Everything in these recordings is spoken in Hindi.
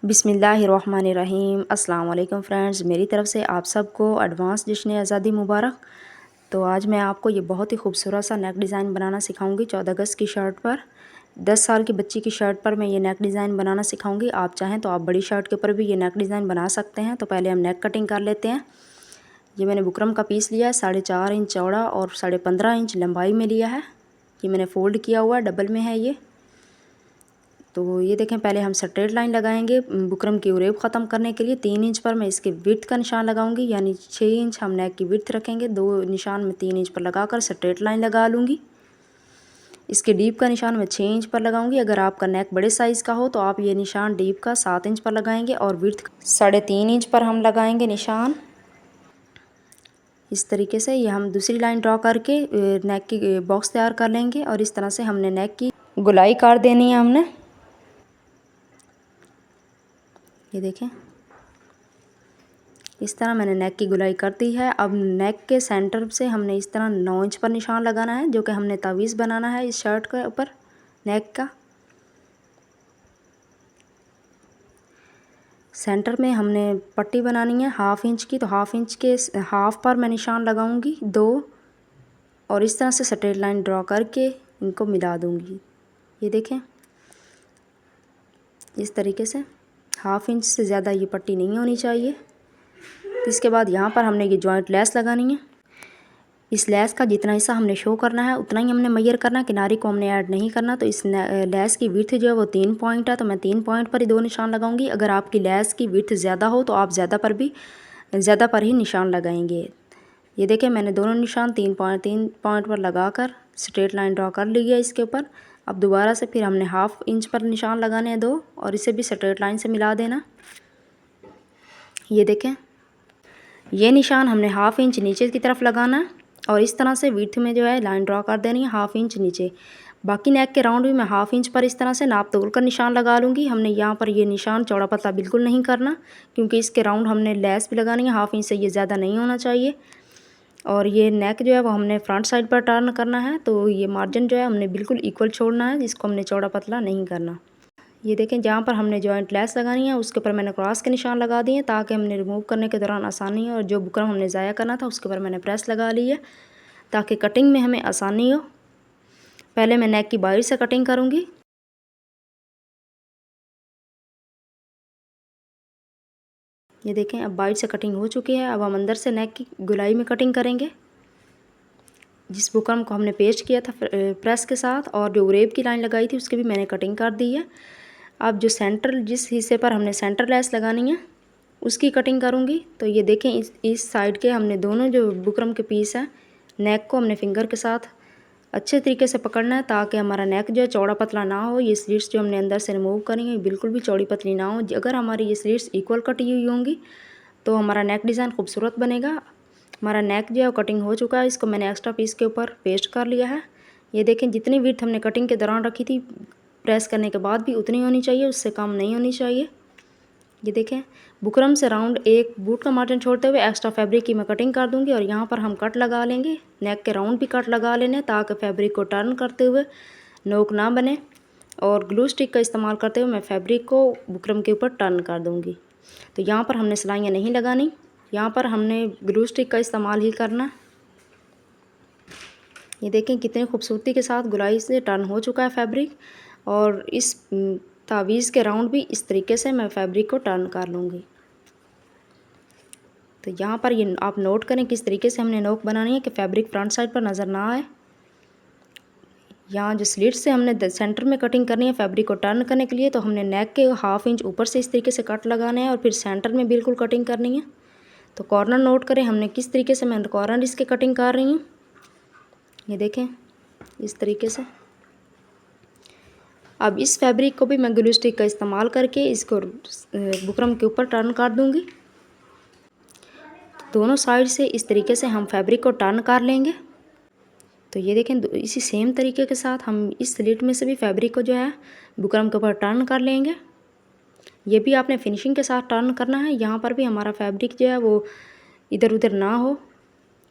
बिस्मिल्लाहिर्रहमानिर्रहीम। अस्सलाम वालेकुम फ्रेंड्स, मेरी तरफ़ से आप सबको एडवांस जश्न आज़ादी मुबारक। तो आज मैं आपको ये बहुत ही खूबसूरत सा नेक डिज़ाइन बनाना सिखाऊंगी 14 अगस्त की शर्ट पर। 10 साल की बच्ची की शर्ट पर मैं ये नेक डिज़ाइन बनाना सिखाऊंगी। आप चाहें तो आप बड़ी शर्ट के ऊपर भी ये नेक डिज़ाइन बना सकते हैं। तो पहले हम नेक कटिंग कर लेते हैं। ये मैंने बुकरम का पीस लिया है, 4.5 इंच चौड़ा और 15.5 इंच लंबाई में लिया है। ये मैंने फ़ोल्ड किया हुआ है, डबल में है ये। तो ये देखें, पहले हम स्ट्रेट लाइन लगाएंगे बुकरम की उरेब ख़त्म करने के लिए। 3 इंच पर मैं इसके विड्थ का निशान लगाऊंगी, यानी 6 इंच हम नेक की विड्थ रखेंगे। 2 निशान में 3 इंच पर लगाकर स्ट्रेट लाइन लगा लूँगी। इसके डीप का निशान मैं 6 इंच पर लगाऊंगी। अगर आपका नेक बड़े साइज़ का हो तो आप ये निशान डीप का 7 इंच पर लगाएंगे और विड्थ 3.5 इंच पर हम लगाएंगे निशान। इस तरीके से ये हम दूसरी लाइन ड्रॉ करके नेक की बॉक्स तैयार कर लेंगे। और इस तरह से हमने नेक की गोलाई काट देनी है हमने। ये देखें, इस तरह मैंने नेक की गोलाई कर दी है। अब नेक के सेंटर से हमने इस तरह 9 इंच पर निशान लगाना है, जो कि हमने तावीज़ बनाना है इस शर्ट के ऊपर नेक का। सेंटर में हमने पट्टी बनानी है 1/2 इंच की, तो 1/2 इंच के हाफ पर मैं निशान लगाऊंगी 2 और इस तरह से स्ट्रेट लाइन ड्रॉ करके इनको मिला दूंगी। ये देखें, इस तरीके से 1/2 इंच से ज़्यादा ये पट्टी नहीं होनी चाहिए। इसके बाद यहाँ पर हमने ये जॉइंट लेस लगानी है। इस लेस का जितना हिस्सा हमने शो करना है उतना ही हमने मेजर करना है, किनारे को हमने ऐड नहीं करना। तो इस लेस की विड्थ जो है वो 3 पॉइंट है, तो मैं 3 पॉइंट पर ही 2 निशान लगाऊंगी। अगर आपकी लेस की विड्थ ज़्यादा हो तो आप ज़्यादा पर ही निशान लगाएंगे। ये देखें, मैंने दोनों निशान 3 पॉइंट पर लगाकर स्ट्रेट लाइन ड्रॉ कर ली है इसके ऊपर। अब दोबारा से फिर हमने 1/2 इंच पर निशान लगाने हैं 2 और इसे भी स्ट्रेट लाइन से मिला देना। ये देखें, ये निशान हमने 1/2 इंच नीचे की तरफ लगाना है और इस तरह से विड्थ में जो है लाइन ड्रॉ कर देनी है 1/2 इंच नीचे। बाकी नेक के राउंड भी मैं 1/2 इंच पर इस तरह से नाप तोल कर निशान लगा लूँगी। हमने यहाँ पर ये निशान चौड़ा पतला बिल्कुल नहीं करना, क्योंकि इसके राउंड हमने लेस भी लगानी है। 1/2 इंच से ये ज़्यादा नहीं होना चाहिए। और ये नेक जो है वो हमने फ्रंट साइड पर टर्न करना है, तो ये मार्जिन जो है हमने बिल्कुल इक्वल छोड़ना है, जिसको हमने चौड़ा पतला नहीं करना। ये देखें, जहाँ पर हमने जॉइंट लेस लगानी है उसके ऊपर मैंने क्रॉस के निशान लगा दिए ताकि हमने रिमूव करने के दौरान आसानी हो। और जो बुकरम हमने ज़ाया करना था उसके ऊपर मैंने प्रेस लगा ली है ताकि कटिंग में हमें आसानी हो। पहले मैं नेक की बाहर से कटिंग करूँगी। ये देखें, अब बाहर से कटिंग हो चुकी है। अब हम अंदर से नेक की गोलाई में कटिंग करेंगे। जिस बुकरम को हमने पेस्ट किया था प्रेस के साथ और जो उरेब की लाइन लगाई थी उसकी भी मैंने कटिंग कर दी है। अब जो जिस हिस्से पर हमने सेंटर लेस लगानी है उसकी कटिंग करूँगी। तो ये देखें, इस साइड के हमने दोनों जो बुकरम के पीस हैं नेक को हमने फिंगर के साथ अच्छे तरीके से पकड़ना है ताकि हमारा नेक जो है चौड़ा पतला ना हो। ये स्लिट्स जो हमने अंदर से रिमूव करी हैं बिल्कुल भी चौड़ी पतली ना हो। अगर हमारी ये स्लिट्स इक्वल कटी हुई होंगी तो हमारा नेक डिज़ाइन खूबसूरत बनेगा। हमारा नेक जो है कटिंग हो चुका है, इसको मैंने एक्स्ट्रा पीस के ऊपर पेस्ट कर लिया है। ये देखें, जितनी विड्थ हमने कटिंग के दौरान रखी थी प्रेस करने के बाद भी उतनी होनी चाहिए, उससे कम नहीं होनी चाहिए। ये देखें, बुकरम से राउंड एक बूट का मार्जिन छोड़ते हुए एक्स्ट्रा फैब्रिक की मैं कटिंग कर दूंगी और यहाँ पर हम कट लगा लेंगे। नेक के राउंड भी कट लगा लेने ताकि फैब्रिक को टर्न करते हुए नोक ना बने। और ग्लू स्टिक का इस्तेमाल करते हुए मैं फैब्रिक को बुकरम के ऊपर टर्न कर दूंगी। तो यहाँ पर हमने सिलाइयाँ नहीं लगानी, यहाँ पर हमने ग्लू स्टिक का इस्तेमाल ही करना। ये देखें, कितनी खूबसूरती के साथ गुलाई से टर्न हो चुका है फैब्रिक। और इस तावीज़ के राउंड भी इस तरीके से मैं फैब्रिक को टर्न कर लूँगी। तो यहाँ पर ये आप नोट करें किस तरीके से हमने नोक बनानी है कि फैब्रिक फ्रंट साइड पर नज़र ना आए। यहाँ जो स्लिट से हमने सेंटर में कटिंग करनी है फैब्रिक को टर्न करने के लिए, तो हमने नेक के 1/2 इंच ऊपर से इस तरीके से कट लगाने हैं और फिर सेंटर में बिल्कुल कटिंग करनी है। तो कॉर्नर नोट करें हमने किस तरीके से मैं कॉर्नर इसके कटिंग कर रही हूँ। ये देखें, इस तरीके से। अब इस फैब्रिक को भी मैं ग्लू स्टिक का इस्तेमाल करके इसको बुकरम के ऊपर टर्न कर दूँगी। दोनों साइड से इस तरीके से हम फैब्रिक को टर्न कर लेंगे। तो ये देखें, इसी सेम तरीके के साथ हम इस स्लिट में से भी फैब्रिक को जो है बुकरम के ऊपर टर्न कर लेंगे। ये भी आपने फिनिशिंग के साथ टर्न करना है। यहाँ पर भी हमारा फैब्रिक जो है वो इधर उधर ना हो।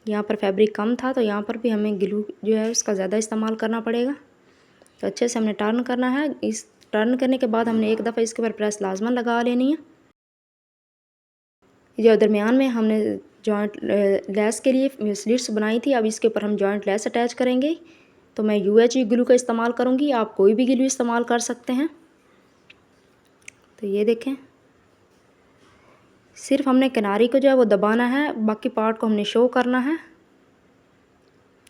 यहाँ पर फैब्रिक कम था तो यहाँ पर भी हमें ग्लू जो है उसका ज़्यादा इस्तेमाल करना पड़ेगा। तो अच्छे से हमने टर्न करना है। इस टर्न करने के बाद हमने एक दफ़ा इसके ऊपर प्रेस लाजमन लगा लेनी है। जो दरमियान में हमने जॉइंट लेस के लिए स्लिट्स बनाई थी, अब इसके ऊपर हम जॉइंट लेस अटैच करेंगे। तो मैं UHV ग्लू का इस्तेमाल करूँगी, आप कोई भी ग्लू इस्तेमाल कर सकते हैं। तो ये देखें, सिर्फ हमने किनारी को जो है वो दबाना है, बाकी पार्ट को हमने शो करना है।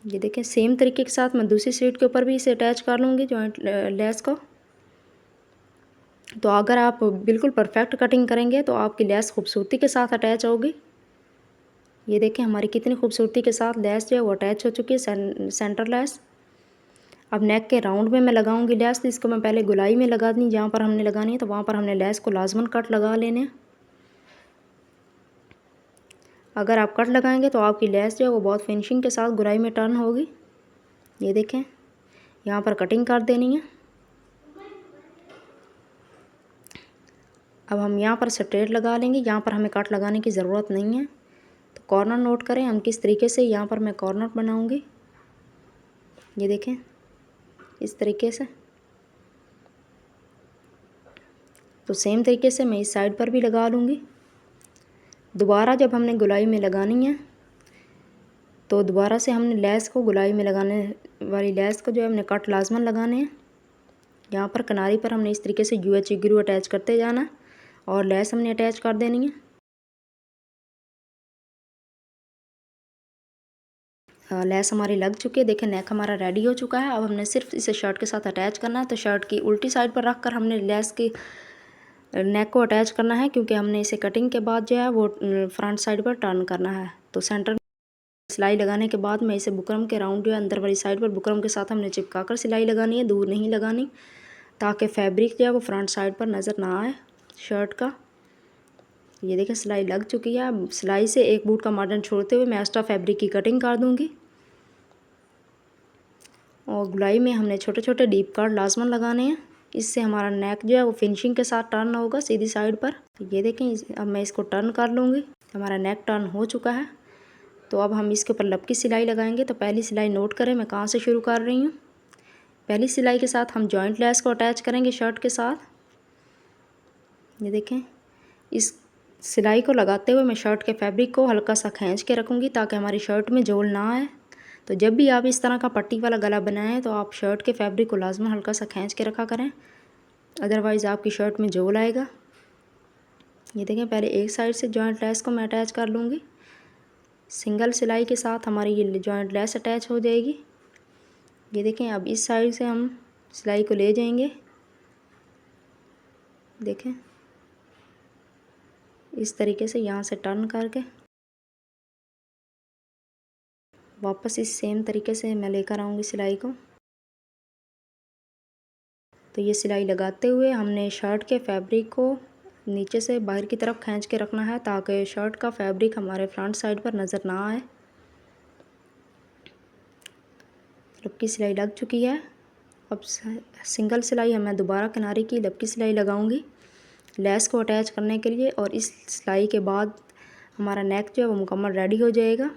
ये देखें, सेम तरीके के साथ मैं दूसरी स्लिट के ऊपर भी इसे अटैच कर लूँगी जॉइंट लेस को। तो अगर आप बिल्कुल परफेक्ट कटिंग करेंगे तो आपकी लेस खूबसूरती के साथ अटैच होगी। ये देखें, हमारी कितनी खूबसूरती के साथ लेस जो है वो अटैच हो चुकी है, सेंटर लेस। अब नेक के राउंड में मैं लगाऊंगी लेस, तो इसको मैं पहले गुलाई में लगा दी, जहाँ पर हमने लगानी है तो वहाँ पर हमने लेस को लाजमन कट लगा लेने। अगर आप कट लगाएंगे तो आपकी लेस जो है वो बहुत फिनिशिंग के साथ गुलाई में टर्न होगी। ये देखें, यहाँ पर कटिंग कर देनी है। अब हम यहाँ पर स्ट्रेट लगा लेंगे, यहाँ पर हमें कट लगाने की ज़रूरत नहीं है। तो कॉर्नर नोट करें हम किस तरीके से यहाँ पर मैं कॉर्नर बनाऊँगी। ये देखें, इस तरीके से। तो सेम तरीके से मैं इस साइड पर भी लगा लूँगी। दोबारा जब हमने गुलाई में लगानी है तो दोबारा से हमने लेस को, गुलाई में लगाने वाली लेस को जो है हमने कट लाजमन लगाने हैं। यहाँ पर किनारी पर हमने इस तरीके से UHV ग्लू अटैच करते जाना और लेस हमने अटैच कर देनी है। लेस हमारी लग चुकी है। देखें, नेक हमारा रेडी हो चुका है। अब हमने सिर्फ इसे शर्ट के साथ अटैच करना है। तो शर्ट की उल्टी साइड पर रख कर हमने लेस की नेक को अटैच करना है, क्योंकि हमने इसे कटिंग के बाद जो है वो फ्रंट साइड पर टर्न करना है। तो सेंटर सिलाई लगाने के बाद मैं इसे बुकरम के राउंड जो है अंदर वाली साइड पर बुकरम के साथ हमने चिपका कर सिलाई लगानी है, दूर नहीं लगानी, ताकि फैब्रिक जो है वो फ्रंट साइड पर नज़र ना आए शर्ट का। ये देखें, सिलाई लग चुकी है। अब सिलाई से एक बूट का मार्जिन छोड़ते हुए मैं एक्स्ट्रा फैब्रिक की कटिंग कर दूँगी। और गुलाई में हमने छोटे छोटे डीप कट लाजमन लगाने हैं, इससे हमारा नेक जो है वो फिनिशिंग के साथ टर्न होगा सीधी साइड पर। तो ये देखें, अब मैं इसको टर्न कर लूँगी। हमारा नेक टर्न हो चुका है। तो अब हम इसके ऊपर लपकी सिलाई लगाएंगे। तो पहली सिलाई नोट करें मैं कहाँ से शुरू कर रही हूँ। पहली सिलाई के साथ हम जॉइंट लेस को अटैच करेंगे शर्ट के साथ। ये देखें, इस सिलाई को लगाते हुए मैं शर्ट के फैब्रिक को हल्का सा खींच के रखूँगी, ताकि हमारी शर्ट में झोल ना आए। तो जब भी आप इस तरह का पट्टी वाला गला बनाएं तो आप शर्ट के फैब्रिक को लाजमन हल्का सा खींच के रखा करें, अदरवाइज़ आपकी शर्ट में झोल आएगा। ये देखें, पहले एक साइड से जॉइंट लेस को मैं अटैच कर लूँगी। सिंगल सिलाई के साथ हमारी ये जॉइंट लेस अटैच हो जाएगी। ये देखें, अब इस साइड से हम सिलाई को ले जाएंगे। देखें, इस तरीके से यहाँ से टर्न करके वापस इस सेम तरीके से मैं लेकर आऊँगी सिलाई को। तो ये सिलाई लगाते हुए हमने शर्ट के फैब्रिक को नीचे से बाहर की तरफ खींच के रखना है, ताकि शर्ट का फैब्रिक हमारे फ्रंट साइड पर नज़र ना आए। लपकी सिलाई लग चुकी है। अब सिंगल सिलाई मैं दोबारा किनारे की लपकी सिलाई लगाऊंगी लेस को अटैच करने के लिए, और इस सिलाई के बाद हमारा नेक जो है वो मुकम्मल रेडी हो जाएगा।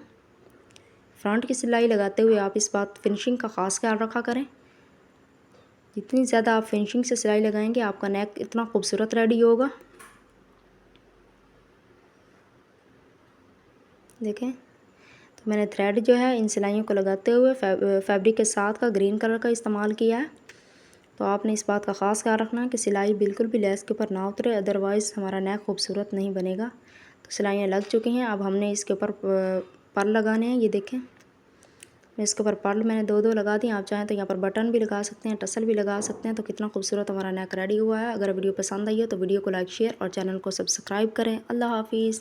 फ्रंट की सिलाई लगाते हुए आप इस बात फिनिशिंग का ख़ास ख्याल रखा करें। जितनी ज़्यादा आप फिनिशिंग से सिलाई लगाएंगे आपका नेक इतना खूबसूरत रेडी होगा। देखें, तो मैंने थ्रेड जो है इन सिलाइयों को लगाते हुए फैब्रिक के साथ का ग्रीन कलर का इस्तेमाल किया है। तो आपने इस बात का ख़ास ख्याल रखना है कि सिलाई बिल्कुल भी लेस के ऊपर ना उतरे, अदरवाइज़ हमारा नेक खूबसूरत नहीं बनेगा। तो सिलाइयाँ लग चुकी हैं। अब हमने इसके ऊपर पर्ल लगाने हैं। ये देखें, मैं इसके ऊपर पर्ल मैंने दो लगा दी। आप चाहें तो यहाँ पर बटन भी लगा सकते हैं, टसल भी लगा सकते हैं। तो कितना खूबसूरत हमारा नेक रेडी हुआ है। अगर वीडियो पसंद आई हो तो वीडियो को लाइक, शेयर और चैनल को सब्सक्राइब करें। अल्लाह हाफिज़।